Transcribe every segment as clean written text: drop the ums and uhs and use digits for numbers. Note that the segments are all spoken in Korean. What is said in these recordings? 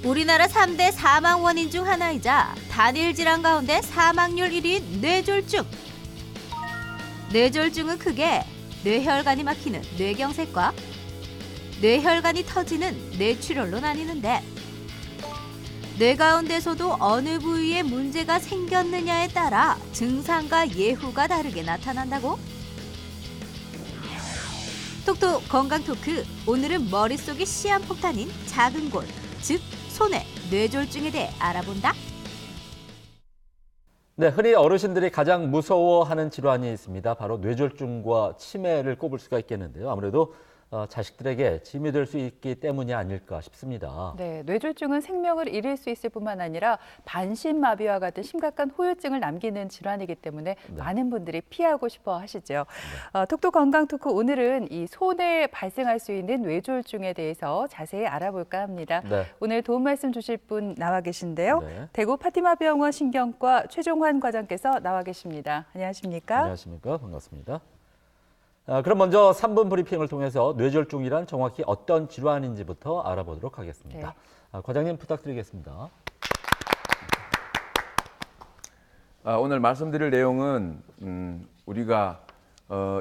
우리나라 3대 사망 원인 중 하나이자 단일 질환 가운데 사망률 1위인 뇌졸중. 뇌졸중은 크게 뇌혈관이 막히는 뇌경색과 뇌혈관이 터지는 뇌출혈로 나뉘는데, 뇌 가운데서도 어느 부위에 문제가 생겼느냐에 따라 증상과 예후가 다르게 나타난다고? 톡톡 건강 토크, 오늘은 머릿속이 시한폭탄인 작은 골, 즉 손의 뇌졸중에 대해 알아본다. 네, 흔히 어르신들이 가장 무서워하는 질환이 있습니다. 바로 뇌졸중과 치매를 꼽을 수가 있겠는데요. 아무래도 자식들에게 짐이 될 수 있기 때문이 아닐까 싶습니다. 네, 뇌졸중은 생명을 잃을 수 있을 뿐만 아니라 반신마비와 같은 심각한 후유증을 남기는 질환이기 때문에 많은 분들이 피하고 싶어 하시죠. 톡톡 건강 토크, 오늘은 이 손에 발생할 수 있는 뇌졸중에 대해서 자세히 알아볼까 합니다. 네. 오늘 도움 말씀 주실 분 나와 계신데요. 네. 대구 파티마병원 신경과 최종환 과장께서 나와 계십니다. 안녕하십니까? 안녕하십니까? 반갑습니다. 그럼 먼저 3분 브리핑을 통해서 뇌졸중이란 정확히 어떤 질환인지부터 알아보도록 하겠습니다. 과장님 부탁드리겠습니다. 오늘 말씀드릴 내용은 우리가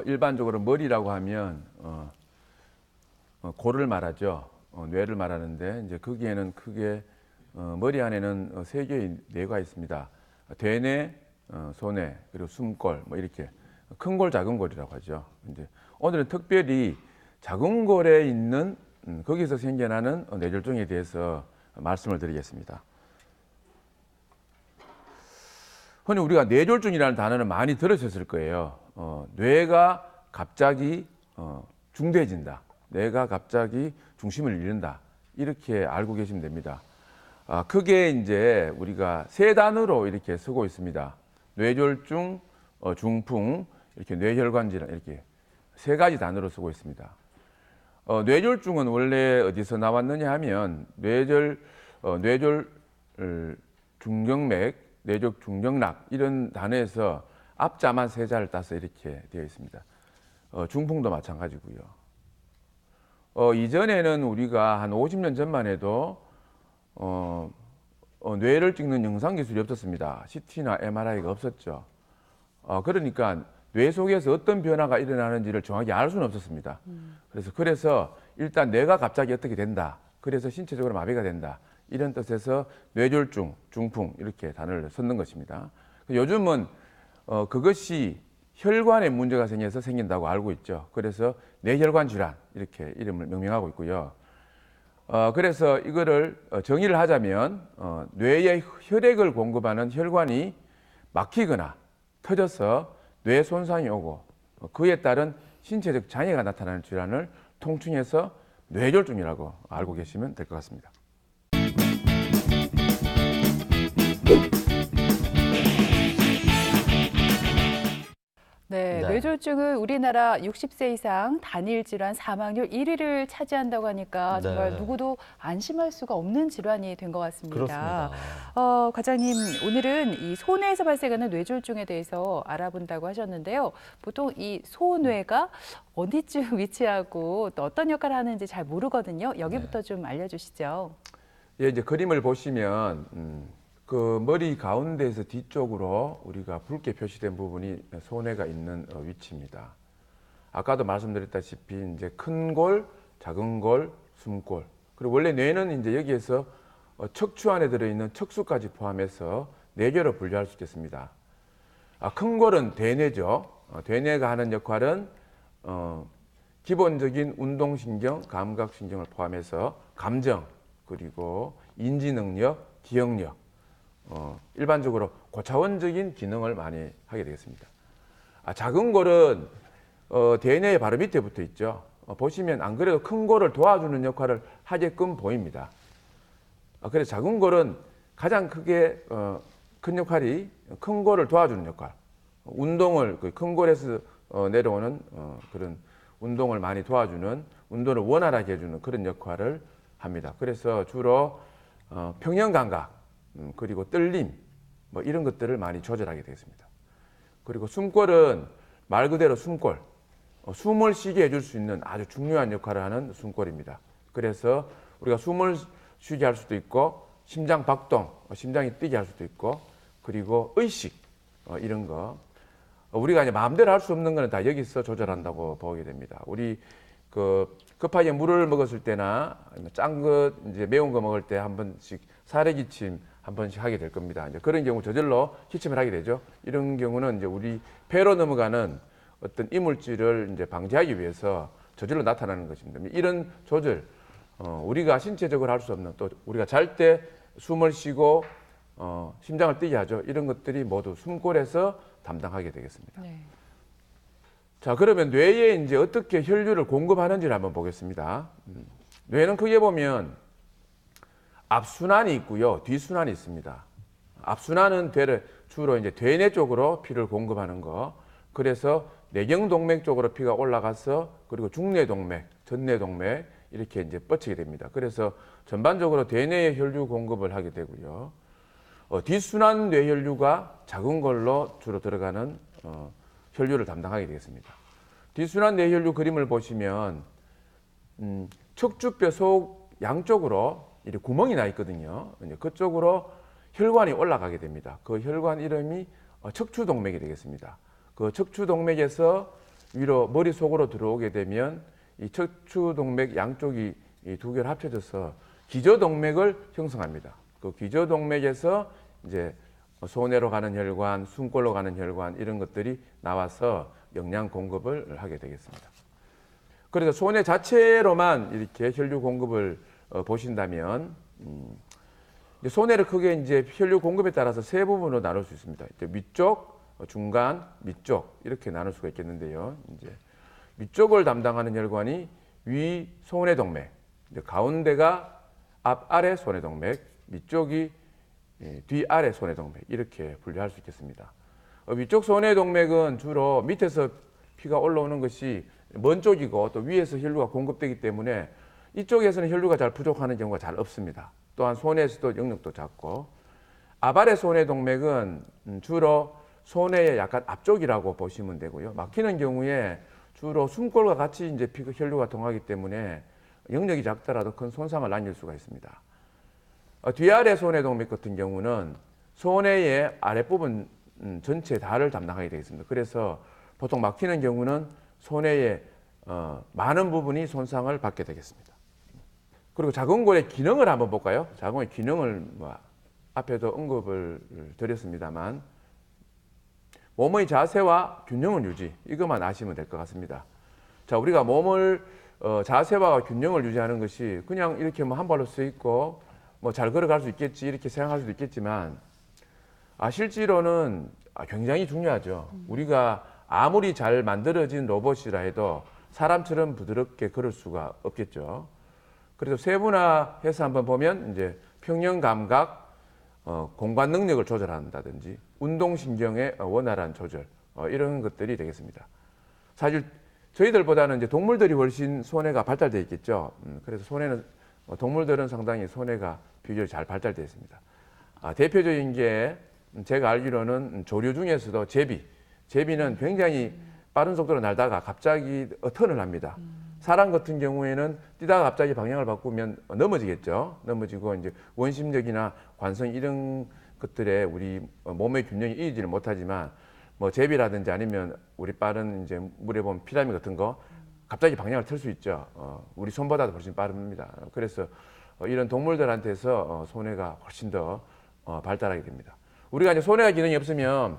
일반적으로 머리라고 하면 골을 말하죠. 뇌를 말하는데 이제 거기에는 크게 머리 안에는 세 개의 뇌가 있습니다. 대뇌, 소뇌, 그리고 숨골, 뭐 이렇게 큰 골, 작은 골이라고 하죠. 이제 오늘은 특별히 작은 골에 있는 거기서 생겨나는 뇌졸중에 대해서 말씀을 드리겠습니다. 흔히 우리가 뇌졸중이라는 단어는 많이 들으셨을 거예요. 뇌가 갑자기 중대해진다. 뇌가 갑자기 중심을 잃는다. 이렇게 알고 계시면 됩니다. 크게 이제 우리가 세 단어로 이렇게 쓰고 있습니다. 뇌졸중, 중풍, 이렇게 뇌혈관 질환, 이렇게 세 가지 단어로 쓰고 있습니다. 뇌졸중은 원래 어디서 나왔느냐 하면 뇌졸 중경맥, 뇌졸 중경락 이런 단어에서 앞자만 세 자를 따서 이렇게 되어 있습니다. 중풍도 마찬가지고요. 이전에는 우리가 한 50년 전만 해도 뇌를 찍는 영상 기술이 없었습니다. CT나 MRI가 없었죠. 그러니까 뇌 속에서 어떤 변화가 일어나는지를 정확히 알 수는 없었습니다. 그래서 일단 뇌가 갑자기 어떻게 된다. 그래서 신체적으로 마비가 된다. 이런 뜻에서 뇌졸중, 중풍 이렇게 단어를 썼는 것입니다. 요즘은 그것이 혈관에 문제가 생겨서 생긴다고 알고 있죠. 그래서 뇌혈관 질환 이렇게 이름을 명명하고 있고요. 그래서 이거를 정의를 하자면 뇌에 혈액을 공급하는 혈관이 막히거나 터져서 뇌 손상이 오고 그에 따른 신체적 장애가 나타나는 질환을 통칭해서 뇌졸중이라고 알고 계시면 될 것 같습니다. 네, 뇌졸중은 우리나라 60세 이상 단일 질환 사망률 1위를 차지한다고 하니까 정말 누구도 안심할 수가 없는 질환이 된 것 같습니다. 그렇습니다. 과장님, 오늘은 이 소뇌에서 발생하는 뇌졸중에 대해서 알아본다고 하셨는데요. 보통 이 소뇌가 어디쯤 위치하고 또 어떤 역할을 하는지 잘 모르거든요. 여기부터 좀 알려주시죠. 예, 이제 그림을 보시면 그 머리 가운데에서 뒤쪽으로 우리가 붉게 표시된 부분이 소뇌가 있는 위치입니다. 아까도 말씀드렸다시피 이제 큰 골, 작은 골, 숨골. 그리고 원래 뇌는 이제 여기에서 척추 안에 들어있는 척수까지 포함해서 네 개로 분류할 수 있겠습니다. 큰 골은 대뇌죠. 대뇌가 하는 역할은 기본적인 운동신경, 감각신경을 포함해서 감정, 그리고 인지능력, 기억력, 일반적으로 고차원적인 기능을 많이 하게 되겠습니다. 작은 골은 대뇌의 바로 밑에 붙어 있죠. 보시면 안 그래도 큰 골을 도와주는 역할을 하게끔 보입니다. 그래서 작은 골은 가장 크게 큰 역할이 큰 골을 도와주는 역할. 운동을 큰 골에서 내려오는 그런 운동을 많이 도와주는, 운동을 원활하게 해주는 그런 역할을 합니다. 그래서 주로 평형 감각, 그리고 떨림, 뭐 이런 것들을 많이 조절하게 되겠습니다. 그리고 숨골은 말 그대로 숨골, 숨을 쉬게 해줄 수 있는 아주 중요한 역할을 하는 숨골입니다. 그래서 우리가 숨을 쉬게 할 수도 있고 심장 박동, 심장이 뛰게 할 수도 있고 그리고 의식 이런 거 우리가 이제 마음대로 할 수 없는 거는 다 여기서 조절한다고 보게 됩니다. 우리 급하게 물을 먹었을 때나 짠 거 이제 매운 거 먹을 때 한 번씩 살해 기침 한 번씩 하게 될 겁니다. 이제 그런 경우 저절로 기침을 하게 되죠. 이런 경우는 이제 우리 폐로 넘어가는 어떤 이물질을 이제 방지하기 위해서 저절로 나타나는 것입니다. 이런 조절 우리가 신체적으로 할 수 없는 또 우리가 잘 때 숨을 쉬고 심장을 뛰게 하죠. 이런 것들이 모두 숨골에서 담당하게 되겠습니다. 네. 자, 그러면 뇌에 이제 어떻게 혈류를 공급하는지를 한번 보겠습니다. 뇌는 크게 보면 앞순환이 있고요, 뒤순환이 있습니다. 앞순환은 주로 이제 대뇌 쪽으로 피를 공급하는 거. 그래서 뇌경동맥 쪽으로 피가 올라가서 그리고 중뇌동맥, 전뇌동맥 이렇게 이제 뻗치게 됩니다. 그래서 전반적으로 대뇌에 혈류 공급을 하게 되고요. 뒷순환 뇌혈류가 작은 걸로 주로 들어가는 혈류를 담당하게 되겠습니다. 뒷순환 뇌혈류 그림을 보시면 척추뼈 속 양쪽으로 이렇게 구멍이 나 있거든요. 그쪽으로 혈관이 올라가게 됩니다. 그 혈관 이름이 척추동맥이 되겠습니다. 그 척추동맥에서 위로 머릿속으로 들어오게 되면 이 척추동맥 양쪽이 이 두 개를 합쳐져서 기저동맥을 형성합니다. 그 기저동맥에서 이제 소뇌로 가는 혈관, 숨골로 가는 혈관 이런 것들이 나와서 영양 공급을 하게 되겠습니다. 그래서 소뇌 자체로만 이렇게 혈류 공급을 보신다면 소뇌를 크게 이제 혈류 공급에 따라서 세 부분으로 나눌 수 있습니다. 위쪽, 중간, 밑쪽 이렇게 나눌 수가 있겠는데요. 이제 위쪽을 담당하는 혈관이 위 소뇌동맥, 이제 가운데가 앞 아래 소뇌동맥, 밑쪽이 뒤 아래 소뇌동맥 이렇게 분류할 수 있겠습니다. 위쪽 소뇌동맥은 주로 밑에서 피가 올라오는 것이 먼 쪽이고 또 위에서 혈류가 공급되기 때문에 이쪽에서는 혈류가 잘 부족하는 경우가 잘 없습니다. 또한 소뇌에서도 영역도 작고 앞아래 소뇌동맥은 주로 소뇌의 약간 앞쪽이라고 보시면 되고요. 막히는 경우에 주로 숨골과 같이 이제 혈류가 통하기 때문에 영역이 작더라도 큰 손상을 남길 수가 있습니다. 뒤아래 소뇌동맥 같은 경우는 소뇌의 아랫부분 전체 다를 담당하게 되겠습니다. 그래서 보통 막히는 경우는 소뇌의 많은 부분이 손상을 받게 되겠습니다. 그리고 자궁골의 기능을 한번 볼까요? 자궁의 기능을 앞에도 언급을 드렸습니다만 몸의 자세와 균형을 유지 이것만 아시면 될 것 같습니다. 자, 우리가 몸을 자세와 균형을 유지하는 것이 그냥 이렇게 한 발로 서 있고 잘 걸어갈 수 있겠지 이렇게 생각할 수도 있겠지만 실제로는 굉장히 중요하죠. 우리가 아무리 잘 만들어진 로봇이라 해도 사람처럼 부드럽게 걸을 수가 없겠죠. 그래서 세분화해서 한번 보면 이제 평형 감각, 공간 능력을 조절한다든지 운동신경의 원활한 조절 이런 것들이 되겠습니다. 사실 저희들보다는 이제 동물들이 훨씬 소뇌가 발달되어 있겠죠. 그래서 소뇌는 동물들은 상당히 소뇌가 비교적 잘 발달되어 있습니다. 대표적인 게 제가 알기로는 조류 중에서도 제비는 굉장히 빠른 속도로 날다가 갑자기 턴을 합니다. 사람 같은 경우에는 뛰다가 갑자기 방향을 바꾸면 넘어지겠죠. 넘어지고 이제 원심력이나 관성 이런 것들에 우리 몸의 균형이 이기지를 못하지만 제비라든지 아니면 우리 빠른 이제 물에 보면 피라미 같은 거 갑자기 방향을 틀 수 있죠. 우리 손보다도 훨씬 빠릅니다. 그래서 이런 동물들한테서 소뇌가 훨씬 더 발달하게 됩니다. 우리가 이제 소뇌가 기능이 없으면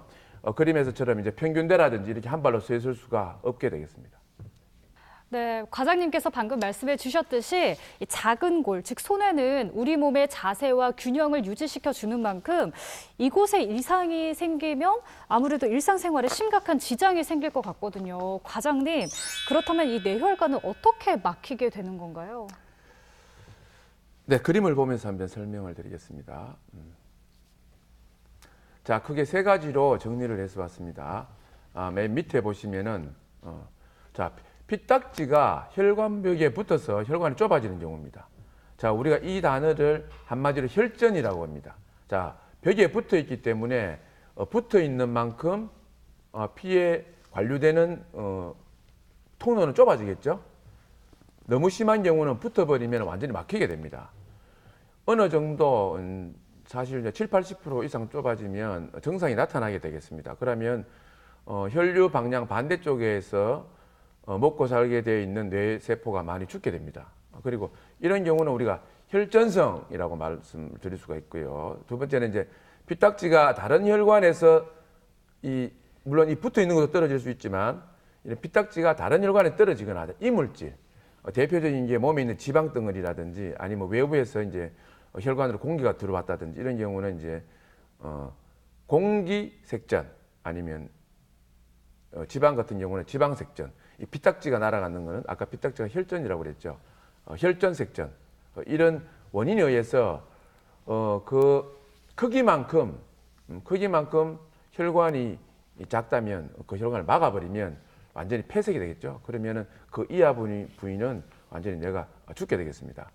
그림에서처럼 이제 평균대라든지 이렇게 한 발로 서 있을 수가 없게 되겠습니다. 네, 과장님께서 방금 말씀해 주셨듯이 이 작은 골, 즉 소뇌는 우리 몸의 자세와 균형을 유지시켜 주는 만큼 이곳에 이상이 생기면 아무래도 일상생활에 심각한 지장이 생길 것 같거든요. 과장님, 그렇다면 이 뇌혈관은 어떻게 막히게 되는 건가요? 네, 그림을 보면서 한번 설명을 드리겠습니다. 자, 크게 세 가지로 정리를 해서 봤습니다. 맨 밑에 보시면은 자, 피딱지가 혈관벽에 붙어서 혈관이 좁아지는 경우입니다. 자, 우리가 이 단어를 한마디로 혈전이라고 합니다. 자, 벽에 붙어 있기 때문에 붙어 있는 만큼 피에 관류되는 통로는 좁아지겠죠. 너무 심한 경우는 붙어버리면 완전히 막히게 됩니다. 어느 정도 사실 이제 7, 80% 이상 좁아지면 증상이 나타나게 되겠습니다. 그러면 혈류 방향 반대쪽에서 먹고 살게 되어 있는 뇌세포가 많이 죽게 됩니다. 그리고 이런 경우는 우리가 혈전성이라고 말씀드릴 수가 있고요. 두 번째는 이제 피딱지가 다른 혈관에서 물론 이 붙어 있는 것도 떨어질 수 있지만 이런 피딱지가 다른 혈관에 떨어지거나 이물질, 대표적인 게 몸에 있는 지방 덩어리라든지 아니면 외부에서 이제 혈관으로 공기가 들어왔다든지 이런 경우는 이제 공기색전 아니면 지방 같은 경우는 지방색전, 이 피딱지가 날아가는 것은 아까 피딱지가 혈전이라고 그랬죠. 혈전색전 이런 원인에 의해서 그 크기만큼 혈관이 작다면 그 혈관을 막아버리면 완전히 폐색이 되겠죠. 그러면은 그 이하 부위는 완전히 뇌가 죽게 되겠습니다.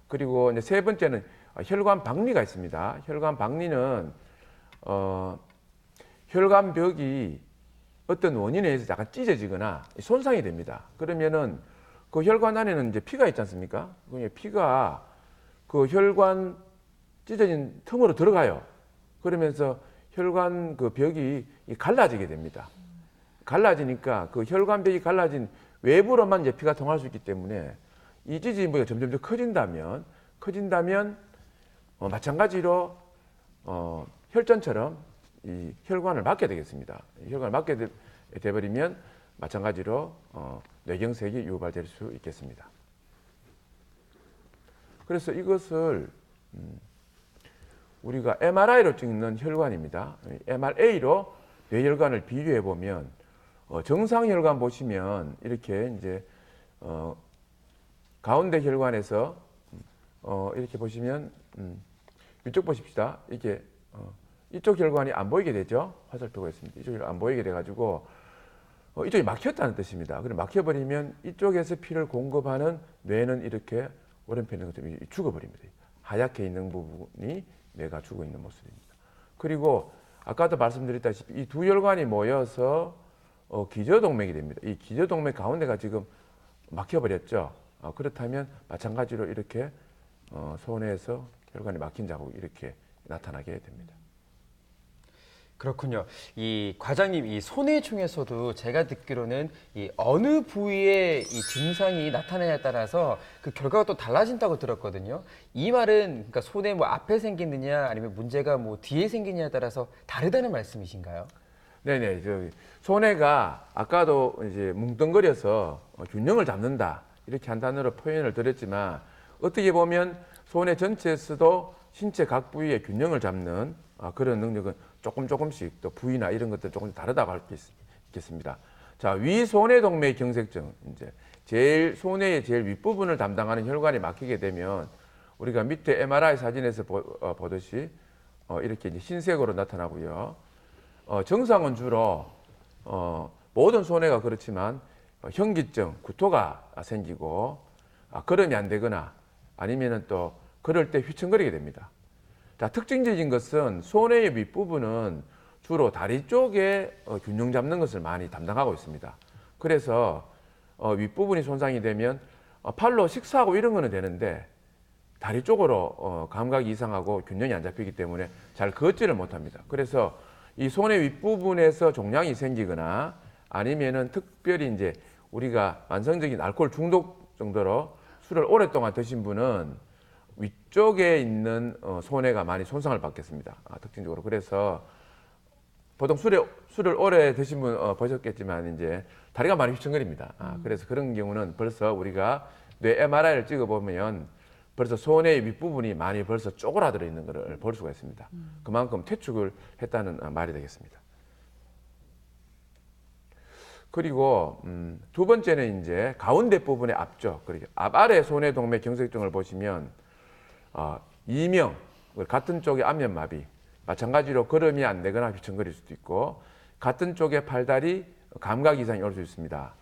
그리고 이제 세 번째는 혈관 박리가 있습니다. 혈관 박리는 혈관벽이 어떤 원인에 의해서 약간 찢어지거나 손상이 됩니다. 그러면은 그 혈관 안에는 이제 피가 있지 않습니까? 그 피가 그 혈관 찢어진 틈으로 들어가요. 그러면서 혈관 그 벽이 갈라지게 됩니다. 갈라지니까 그 혈관벽이 갈라진 외부로만 이제 피가 통할 수 있기 때문에 이 찢어진 부위가 점점 더 커진다면 마찬가지로 혈전처럼 이 혈관을 막게 되겠습니다. 혈관을 막게 돼버리면 마찬가지로 뇌경색이 유발될 수 있겠습니다. 그래서 이것을 우리가 MRI로 찍는 혈관입니다. MRA로 뇌혈관을 비교해 보면 정상 혈관 보시면 이렇게 이제 가운데 혈관에서 이렇게 보시면 이쪽 보십시다. 이게 이쪽 혈관이 안 보이게 되죠. 화살표가 있습니다. 이쪽 혈관 안 보이게 돼가지고 이쪽이 막혔다는 뜻입니다. 그럼 막혀버리면 이쪽에서 피를 공급하는 뇌는 이렇게 오른편에 죽어버립니다. 하얗게 있는 부분이 뇌가 죽어 있는 모습입니다. 그리고 아까도 말씀드렸다시피 이 두 혈관이 모여서 기저동맥이 됩니다. 이 기저동맥 가운데가 지금 막혀버렸죠. 그렇다면 마찬가지로 이렇게 손에서 혈관이 막힌 자국이 이렇게 나타나게 됩니다. 그렇군요. 이 과장님, 이 손해중에서도 제가 듣기로는 이 어느 부위에 이 증상이 나타나냐에 따라서 그 결과가 또 달라진다고 들었거든요. 이 말은 그러니까 손에 뭐 앞에 생기느냐 아니면 문제가 뭐 뒤에 생기느냐에 따라서 다르다는 말씀이신가요? 네네. 손해가 아까도 이제 뭉뚱거려서 균형을 잡는다 이렇게 한 단어로 표현을 드렸지만 어떻게 보면 손해 전체에서도 신체 각 부위의 균형을 잡는 그런 능력은 조금씩 또 부위나 이런 것들 조금 다르다고 할 수 있겠습니다. 자, 위 손해동맥 경색증 이제 손해의 제일 윗부분을 담당하는 혈관이 막히게 되면 우리가 밑에 MRI 사진에서 보듯이 이렇게 이제 흰색으로 나타나고요. 정상은 주로 모든 손해가 그렇지만 현기증, 구토가 생기고 걸음이 안 되거나 아니면은 또 걸을 때 휘청거리게 됩니다. 자, 특징적인 것은 손해의 윗부분은 주로 다리 쪽에 균형 잡는 것을 많이 담당하고 있습니다. 그래서 윗부분이 손상이 되면 팔로 식사하고 이런 거는 되는데 다리 쪽으로 감각이 이상하고 균형이 안 잡히기 때문에 잘 걷지를 못합니다. 그래서 이 손의 윗부분에서 종양이 생기거나 아니면은 특별히 이제 우리가 만성적인 알코올 중독 정도로 술을 오랫동안 드신 분은 위쪽에 있는 손해가 많이 손상을 받겠습니다. 특징적으로. 그래서 보통 술을 오래 드신 분 보셨겠지만 이제 다리가 많이 휘청거립니다. 그래서 그런 경우는 벌써 우리가 뇌 MRI를 찍어보면 벌써 손의 윗부분이 많이 벌써 쪼그라들어 있는 것을 볼 수가 있습니다. 그만큼 퇴축을 했다는 말이 되겠습니다. 그리고 두 번째는 이제 가운데 부분의 앞쪽, 그리고 앞 아래 손해동맥 경색증을 보시면 이명, 같은 쪽의 안면마비, 마찬가지로 걸음이 안 되거나 휘청거릴 수도 있고 같은 쪽의 팔다리 감각 이상이 올 수 있습니다.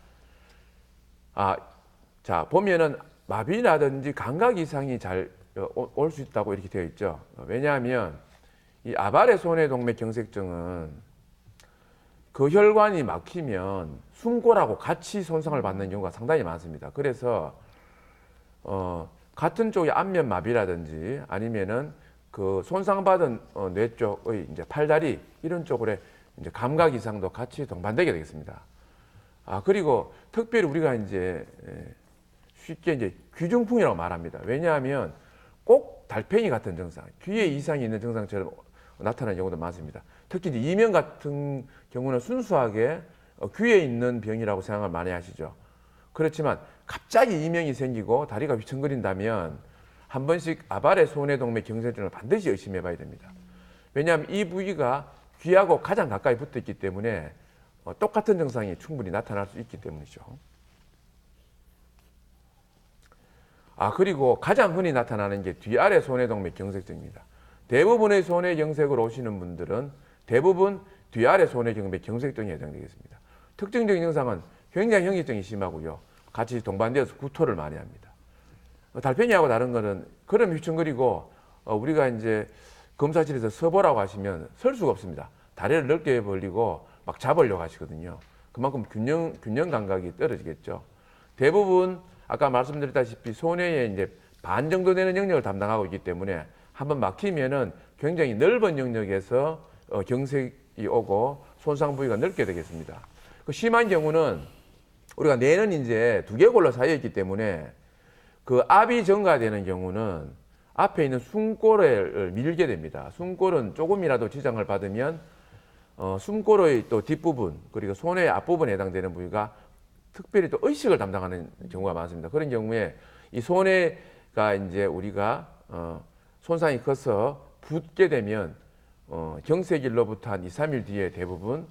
자, 보면은 마비라든지 감각 이상이 잘 올 수 있다고 이렇게 되어 있죠. 왜냐하면 이 앞아래 손해동맥 경색증은 그 혈관이 막히면 숨골하고 같이 손상을 받는 경우가 상당히 많습니다. 그래서 같은 쪽의 안면 마비라든지 아니면은 그 손상받은 뇌 쪽의 이제 팔다리 이런 쪽으로 이제 감각 이상도 같이 동반되게 되겠습니다. 그리고 특별히 우리가 이제 쉽게 이제 귀중풍이라고 말합니다. 왜냐하면 꼭 달팽이 같은 증상, 귀에 이상이 있는 증상처럼 나타나는 경우도 많습니다. 특히 이제 이명 같은 경우는 순수하게 귀에 있는 병이라고 생각을 많이 하시죠. 그렇지만 갑자기 이명이 생기고 다리가 휘청거린다면 한 번씩 아발의 손해동맥 경색증을 반드시 의심해 봐야 됩니다. 왜냐하면 이 부위가 귀하고 가장 가까이 붙어 있기 때문에 똑같은 증상이 충분히 나타날 수 있기 때문이죠. 그리고 가장 흔히 나타나는 게 뒤아래 손해동맥 경색증입니다. 대부분의 손해경색으로 오시는 분들은 대부분 뒤아래 손해동맥 경색증에 해당되겠습니다. 특징적인 증상은 굉장히 현기증이 심하고요. 같이 동반되어서 구토를 많이 합니다. 달팽이하고 다른 거는 걸음 휘청거리고 우리가 이제 검사실에서 서보라고 하시면 설 수가 없습니다. 다리를 넓게 벌리고 막 잡으려고 하시거든요. 그만큼 균형 감각이 떨어지겠죠. 대부분 아까 말씀드렸다시피 손해에 이제 반 정도 되는 영역을 담당하고 있기 때문에 한번 막히면은 굉장히 넓은 영역에서 경색이 오고 손상 부위가 넓게 되겠습니다. 그 심한 경우는 우리가 뇌는 이제 두개골로 쌓여 있기 때문에 그 압이 증가되는 경우는 앞에 있는 숨골을 밀게 됩니다. 숨골은 조금이라도 지장을 받으면 숨골의 또 뒷부분 그리고 손의 앞부분에 해당되는 부위가 특별히 또 의식을 담당하는 경우가 많습니다. 그런 경우에 이 손해가 이제 우리가 손상이 커서 붓게 되면 경색일로부터 한 2, 3일 뒤에 대부분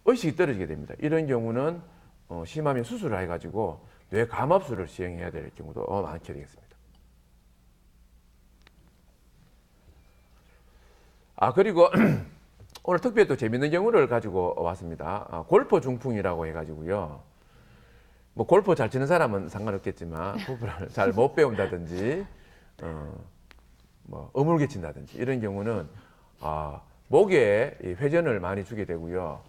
의식이 떨어지게 됩니다. 이런 경우는 심하면 수술을 해가지고 뇌감압술을 시행해야 될 경우도 많게 되겠습니다. 그리고 오늘 특별히 또 재밌는 경우를 가지고 왔습니다. 골프 중풍이라고 해가지고요. 뭐 골프 잘 치는 사람은 상관없겠지만 골프를 잘 못 배운다든지 뭐 어물게 친다든지 이런 경우는 목에 회전을 많이 주게 되고요.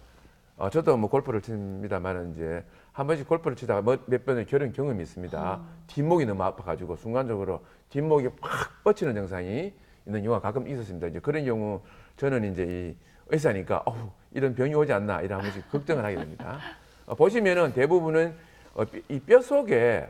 저도 뭐 골프를 칩니다만은 이제 한 번씩 골프를 치다가 몇 번의 그런 경험이 있습니다. 뒷목이 너무 아파가지고 순간적으로 뒷목이 확 뻗치는 증상이 있는 경우가 가끔 있었습니다. 이제 그런 경우 저는 이제 이 의사니까 이런 병이 오지 않나 이런 한 번씩 걱정을 하게 됩니다. 보시면은 대부분은 이 뼈 속에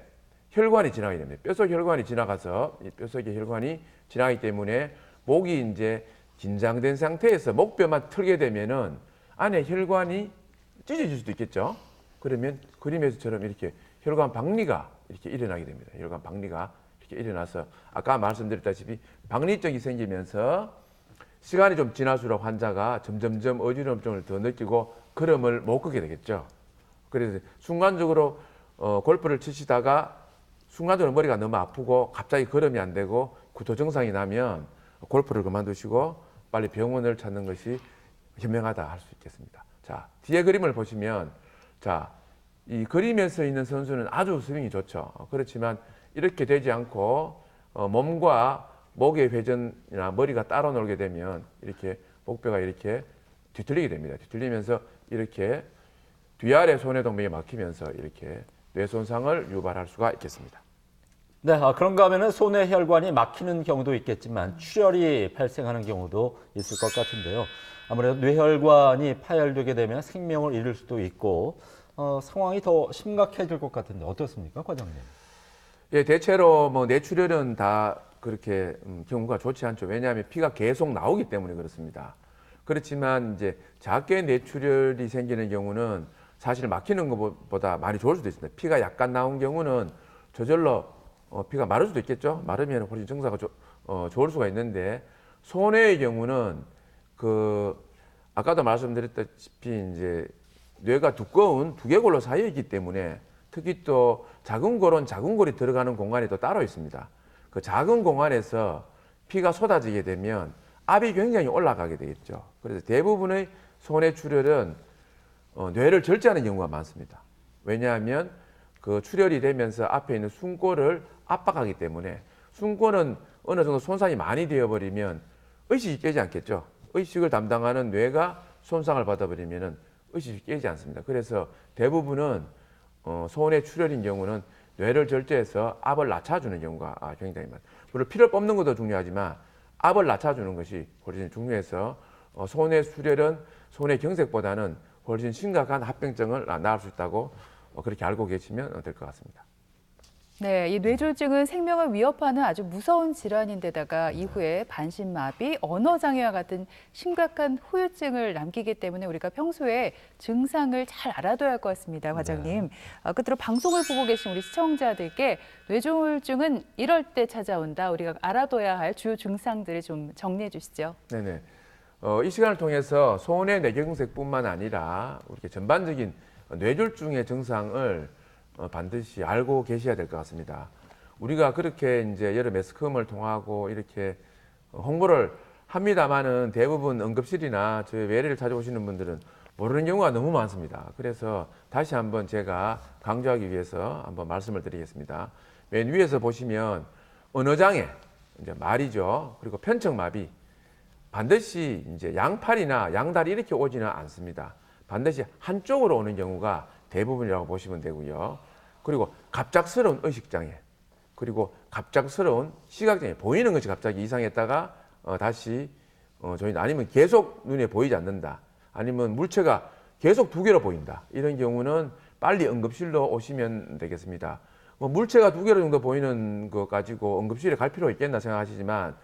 혈관이 지나가게 됩니다. 뼈 속 혈관이 지나가서 이 뼈 속에 혈관이 지나가기 때문에 목이 이제 긴장된 상태에서 목뼈만 틀게 되면은 안에 혈관이 찢어질 수도 있겠죠. 그러면 그림에서처럼 이렇게 혈관 박리가 이렇게 일어나게 됩니다. 혈관 박리가 이렇게 일어나서 아까 말씀드렸다시피 박리증이 생기면서 시간이 좀 지날수록 환자가 점점점 어지러움증을 더 느끼고 걸음을 못 걷게 되겠죠. 그래서 순간적으로 골프를 치시다가 순간적으로 머리가 너무 아프고 갑자기 걸음이 안 되고 구토 증상이 나면 골프를 그만두시고 빨리 병원을 찾는 것이 현명하다 할 수 있겠습니다. 자, 뒤에 그림을 보시면 자, 이 그림에서 있는 선수는 아주 스윙이 좋죠. 그렇지만 이렇게 되지 않고 몸과 목의 회전이나 머리가 따로 놀게 되면 이렇게 목뼈가 이렇게 뒤틀리게 됩니다. 뒤틀리면서 이렇게 뒤아래 손해동맥이 막히면서 이렇게 뇌 손상을 유발할 수가 있겠습니다. 네, 그런가 하면은 손해 혈관이 막히는 경우도 있겠지만 출혈이 발생하는 경우도 있을 것 같은데요. 아무래도 뇌혈관이 파열되게 되면 생명을 잃을 수도 있고 상황이 더 심각해질 것 같은데 어떻습니까, 과장님? 예, 대체로 뭐 뇌출혈은 다 그렇게 경우가 좋지 않죠. 왜냐하면 피가 계속 나오기 때문에 그렇습니다. 그렇지만 이제 작게 뇌출혈이 생기는 경우는 사실 막히는 것보다 많이 좋을 수도 있습니다. 피가 약간 나온 경우는 저절로 피가 마를 수도 있겠죠. 마르면 훨씬 증상가 좋을 수가 있는데 손해의 경우는 아까도 말씀드렸다시피 이제 뇌가 두꺼운 두개골로 쌓여 있기 때문에 특히 또 작은 골은 작은 골이 들어가는 공간이 또 따로 있습니다. 그 작은 공간에서 피가 쏟아지게 되면 압이 굉장히 올라가게 되겠죠. 그래서 대부분의 손해 출혈은 뇌를 절제하는 경우가 많습니다. 왜냐하면 그 출혈이 되면서 앞에 있는 숨골을 압박하기 때문에 숨골은 어느 정도 손상이 많이 되어버리면 의식이 깨지 않겠죠. 의식을 담당하는 뇌가 손상을 받아버리면 의식이 깨지 않습니다. 그래서 대부분은 손해 출혈인 경우는 뇌를 절제해서 압을 낮춰주는 경우가 굉장히 많아요. 물론 피를 뽑는 것도 중요하지만 압을 낮춰주는 것이 훨씬 중요해서 소뇌 출혈은 소뇌 경색보다는 훨씬 심각한 합병증을 낳을 수 있다고 그렇게 알고 계시면 될 것 같습니다. 네, 이 뇌졸중은 생명을 위협하는 아주 무서운 질환인데다가 이후에 반신마비, 언어장애와 같은 심각한 후유증을 남기기 때문에 우리가 평소에 증상을 잘 알아둬야 할 것 같습니다, 과장님. 끝으로 방송을 보고 계신 우리 시청자들께 뇌졸중은 이럴 때 찾아온다, 우리가 알아둬야 할 주요 증상들을 좀 정리해 주시죠. 네네. 이 시간을 통해서 소뇌 뇌경색뿐만 아니라 우리 전반적인 뇌졸중의 증상을 반드시 알고 계셔야 될 것 같습니다. 우리가 그렇게 이제 여러 매스컴을 통하고 이렇게 홍보를 합니다만은 대부분 응급실이나 저희 외래를 찾아오시는 분들은 모르는 경우가 너무 많습니다. 그래서 다시 한번 제가 강조하기 위해서 한번 말씀을 드리겠습니다. 맨 위에서 보시면 언어장애, 이제 말이죠. 그리고 편측마비. 반드시 이제 양팔이나 양다리 이렇게 오지는 않습니다. 반드시 한쪽으로 오는 경우가 대부분이라고 보시면 되고요. 그리고 갑작스러운 의식장애, 그리고 갑작스러운 시각장애, 보이는 것이 갑자기 이상했다가 다시 저희는 아니면 계속 눈에 보이지 않는다, 아니면 물체가 계속 두 개로 보인다, 이런 경우는 빨리 응급실로 오시면 되겠습니다. 물체가 두 개로 정도 보이는 거 가지고 응급실에 갈 필요 있겠나 생각하시지만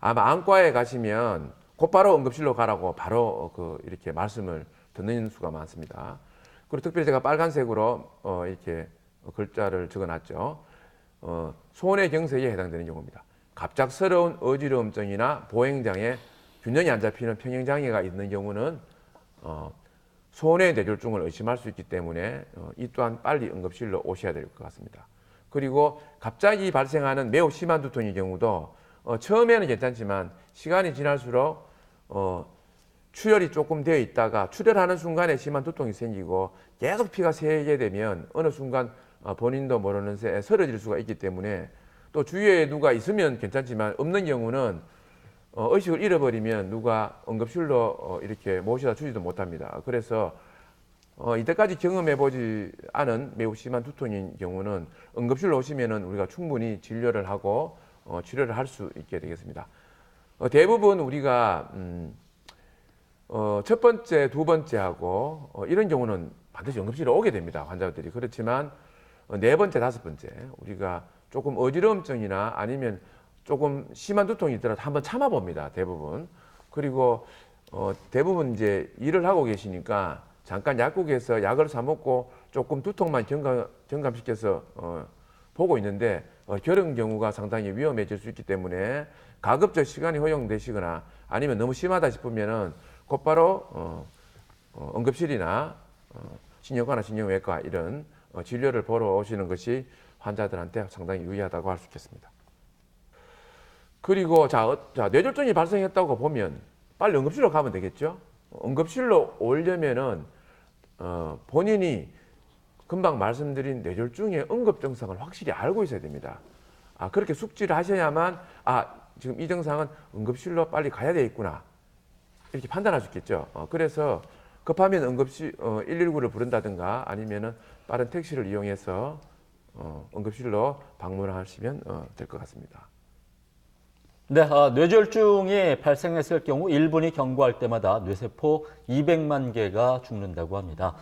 아마 안과에 가시면 곧바로 응급실로 가라고 바로 이렇게 말씀을 듣는 수가 많습니다. 그리고 특별히 제가 빨간색으로 이렇게 글자를 적어놨죠. 소뇌 경색에 해당되는 경우입니다. 갑작스러운 어지러움증이나 보행장애, 균형이 안 잡히는 평행장애가 있는 경우는 소뇌 뇌졸중을 의심할 수 있기 때문에 이 또한 빨리 응급실로 오셔야 될 것 같습니다. 그리고 갑자기 발생하는 매우 심한 두통의 경우도 처음에는 괜찮지만 시간이 지날수록 출혈이 조금 되어 있다가 출혈하는 순간에 심한 두통이 생기고 계속 피가 새게 되면 어느 순간 본인도 모르는 새에 쓰러질 수가 있기 때문에, 또 주위에 누가 있으면 괜찮지만 없는 경우는 의식을 잃어버리면 누가 응급실로 이렇게 모셔다 주지도 못합니다. 그래서 이때까지 경험해보지 않은 매우 심한 두통인 경우는 응급실로 오시면은 우리가 충분히 진료를 하고 치료를 할 수 있게 되겠습니다. 대부분 우리가 첫 번째, 두 번째 하고 이런 경우는 반드시 응급실에 오게 됩니다, 환자들이. 그렇지만 네 번째, 다섯 번째 우리가 조금 어지러움증이나 아니면 조금 심한 두통이 있더라도 한번 참아봅니다, 대부분. 그리고 대부분 이제 일을 하고 계시니까 잠깐 약국에서 약을 사 먹고 조금 두통만 경감시켜서 보고 있는데 그런 경우가 상당히 위험해질 수 있기 때문에 가급적 시간이 허용되시거나 아니면 너무 심하다 싶으면은 곧바로 응급실이나 신경과나 신경외과 이런 진료를 보러 오시는 것이 환자들한테 상당히 유의하다고 할 수 있겠습니다. 그리고 뇌졸중이 발생했다고 보면 빨리 응급실로 가면 되겠죠. 응급실로 오려면은 본인이 금방 말씀드린 뇌졸중의 응급 증상을 확실히 알고 있어야 됩니다. 그렇게 숙지를 하셔야만 지금 이 증상은 응급실로 빨리 가야 되겠구나, 이렇게 판단할 수 있겠죠. 그래서 급하면 응급실 119를 부른다든가 아니면은 빠른 택시를 이용해서 응급실로 방문하시면 될 것 같습니다. 네, 뇌졸중이 발생했을 경우 1분이 경과할 때마다 뇌세포 200만 개가 죽는다고 합니다.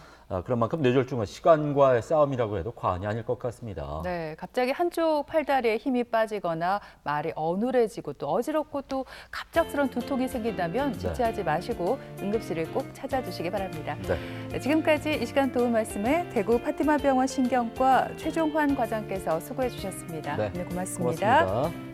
그런 만큼 뇌졸중은 시간과의 싸움이라고 해도 과언이 아닐 것 같습니다. 네, 갑자기 한쪽 팔다리에 힘이 빠지거나 말이 어눌해지고 또 어지럽고 또 갑작스러운 두통이 생긴다면 지체하지 마시고 응급실을 꼭 찾아주시기 바랍니다. 네. 지금까지 이 시간 도움 말씀에 대구 파티마병원 신경과 최종환 과장께서 수고해 주셨습니다. 네, 오늘 고맙습니다. 고맙습니다.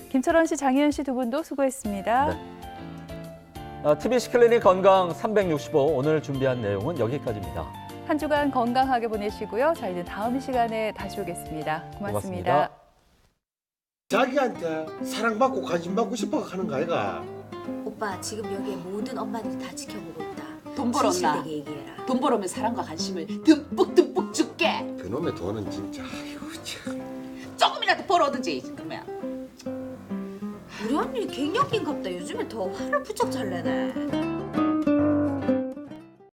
김철원 씨, 장혜연 씨 두 분도 수고했습니다. 네. TBC 클리닉 건강 365 오늘 준비한 내용은 여기까지입니다. 한 주간 건강하게 보내시고요. 저희는 다음 시간에 다시 오겠습니다. 고맙습니다. 자기한테 사랑받고 관심받고 싶어 하는 거 아이가? 오빠 지금 여기에 모든 엄마들이 다 지켜보고 있다. 돈 벌었나? 진실되게 얘기해라. 돈 벌으면 사랑과 관심을 듬뿍듬뿍 줄게. 그놈의 돈은 진짜 아이고 참. 조금이라도 벌어오든지 그러면. 우리 언니 갱년기인갑다. 요즘에 더 화를 부쩍 잘 내네.